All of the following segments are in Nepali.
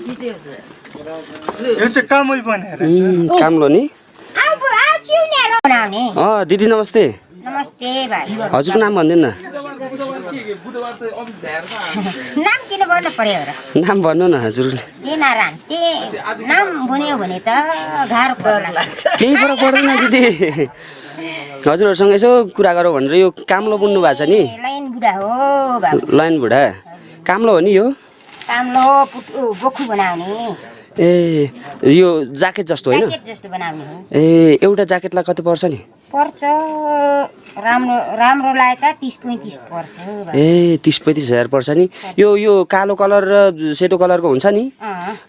यो चाहिँ कामै बनेर कामलो नि बनाउने दिदी नमस्ते नमस्ते भाइ हजुरको नाम भनिदिनु न नाम किन गर्नु पर्यो र नाम भन्नु न हजुरले नारायण नाम भन्यो भने त गाह्रो पर्ला केही फरक पर्दैन दिदी हजुरहरूसँग यसो कुरा गरौँ भनेर यो कामलो बुन्नु भएको छ नि लाइन बुढा हो बाबु लाइन बुढा कामलो हो नि यो कामलो बोखु बनाउने ए यो ज्याकेट जस्तो होइन ज्याकेट जस्तो बनाउने हो ए एउटा ज्याकेटलाई कति पर्छ नि पर्छ राम्रो राम्रो लाए त 30-35 पर्छ ए 30-35 हजार पर्छ नि यो कालो कलर र सेतो कलरको हुन्छ नि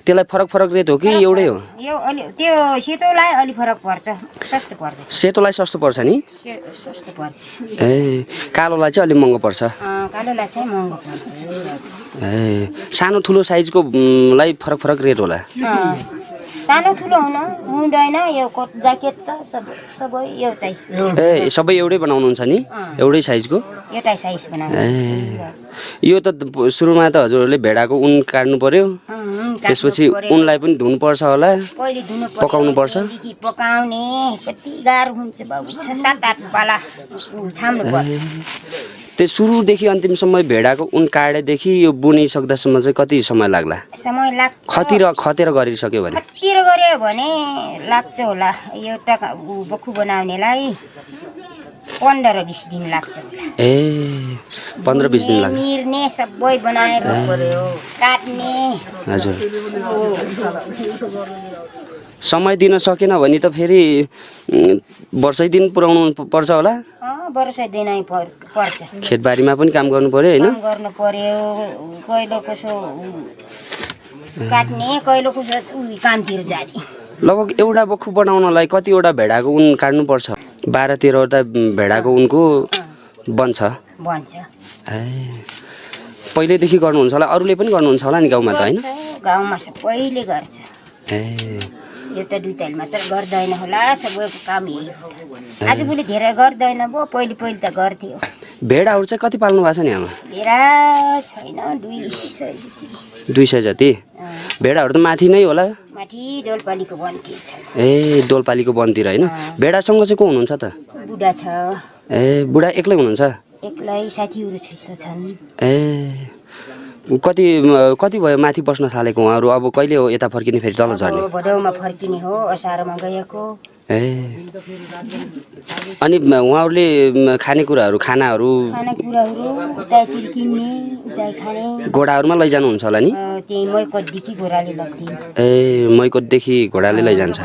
त्यसलाई फरक फरक रेट हो कि एउटै हो यो अलि त्यो सेतोलाई अलि फरक पर्छ सस्तो पर्छ सेतोलाई सस्तो पर्छ नि सस्तो पर्छ ए कालोलाई चाहिँ अलि महँगो पर्छ कालोलाई चाहिँ महँगो पर्छ ए सानो ठुलो साइजको लाई फरक फरक रेट होला सानो ठुलो हुँदैन यो कोट ज्याकेट त सबै एउटै ए सबै एउटै बनाउनुहुन्छ नि एउटै साइजको एउटै साइज बनाउने यो त सुरुमा त हजुरहरूले भेडाको उन काट्नु पर्यो त्यसपछि उनलाई पनि धुनु पर्छ होला पहिले धुनु पर्छ पकाउनु पर्छ पकाउने कति गाह्रो हुन्छ बाबु 7-8 पाला छाम्नु पर्छ त्यो सुरुदेखि अन्तिमसम्म भेडाको उन काटेदेखि यो बुनिसक्दासम्म चाहिँ कति समय लाग्ला समय लाग्छ खतेर गरिसक्यो भने खतेर गर्यो भने लाग्छ होला एउटा बखु बनाउनेलाई 15-20 दिन लाग्छ होला ए 15-20 दिन लाग्छ निर्ने सबै बनाएर काट्ने हजुर समय दिन सकेन भने त फेरि वर्षै दिन पुर्याउनु पर्छ होला वर्षै दिनै पर्छ खेतबारीमा पनि काम गर्नु पर्यो हैन काम गर्नु पर्यो कहिले कसो काट्ने कहिले कसो कामतिर जाने लगभग एउटा बक्खु बनाउनलाई कतिवटा भेडाको उन काट्नु पर्छ 12-13 वटा भेडाको उनको बन्छ ए पहिलेदेखि गर्नुहुन्छ होला अरूले पनि गर्नुहुन्छ होला नि गाउँमा त हैन गाउँमा सबैले गर्छ ए एउटा दुईटाले मात्र गर्दैन होला सबैको काम यही हो आजभोलि धेरै गर्दैन भो पहिले त गर्थ्यो भेडाहरू चाहिँ कति पाल्नु भएको छ नि आमा भेडा छैन 200 जति भेडाहरू त माथि नै होला माथि डोलपालीको वनतिर छ ए डोलपालीको वनतिर हैन भेडासँग चाहिँ को हुनुहुन्छ त बुढा छ ए बुढा एक्लै हुनुहुन्छ एक्लै साथीहरू छन् ए कति भयो माथि बस्न थालेको उहाँहरू अब कहिले हो यता फर्किने फेरि तल झर्ने भदौमा फर्किने हो असारमा गएको ए अनि उहाँहरूले खानाहरू उतातिर किन्ने उता खाने घोडाहरूमा लैजानुहुन्छ होला नि त्यही मैकोटदेखि घोडाले लगिदिन्छ ए मैकोटदेखि घोडाले लैजान्छ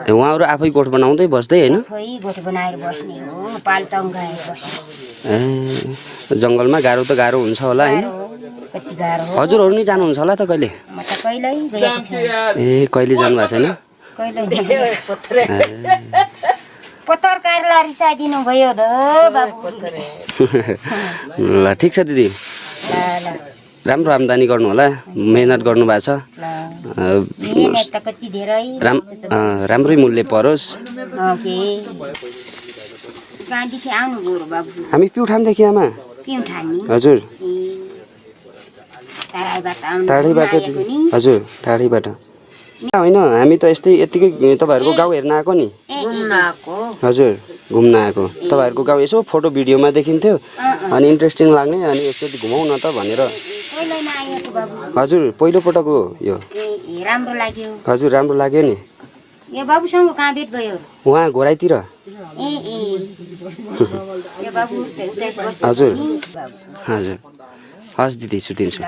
उहाँहरू आफै गोठ बनाउँदै बस्दै हैन आफै गोठ बनाएर बस्ने हो पालतङ गाएर बस्ने ए जङ्गलमा गाह्रो त गाह्रो हुन्छ होला हैन कति गाह्रो हो हजुरहरू नि जानुहुन्छ होला त कहिले म त कहिल्यै गएको छैन ए कहिले जानु भएको छैन पत्रकारलाई रिसाइदिनु भयो र बाबु ल ठिक छ दिदी राम्रो आम्दानी गर्नु होला मेहनत गर्नु भएको छ मेहनत त कति धेरै राम्रै मूल्य परोस् कहाँदेखि आउनु गयो बाबु हामी प्युठानदेखि आमा प्युठान हजुर टाढैबाट हजुर टाढैबाट होइन हामी त यतिकै तपाईँहरूको गाउँ हेर्न आएको नि हजुर घुम्न आएको तपाईँहरूको गाउँ यसो फोटो भिडियोमा देखिन्थ्यो अनि इन्ट्रेस्टिङ लाग्ने अनि एकचोटि घुमाउँ न त भनेर हजुर पहिलोपटक हो यो राम्रो लाग्यो हजुर राम्रो लाग्यो नि यो बाबुसँग कहाँ भेट भयो उहाँ घोराइतिर हजुर हजुर हस् दिदी छुट्टिन्छु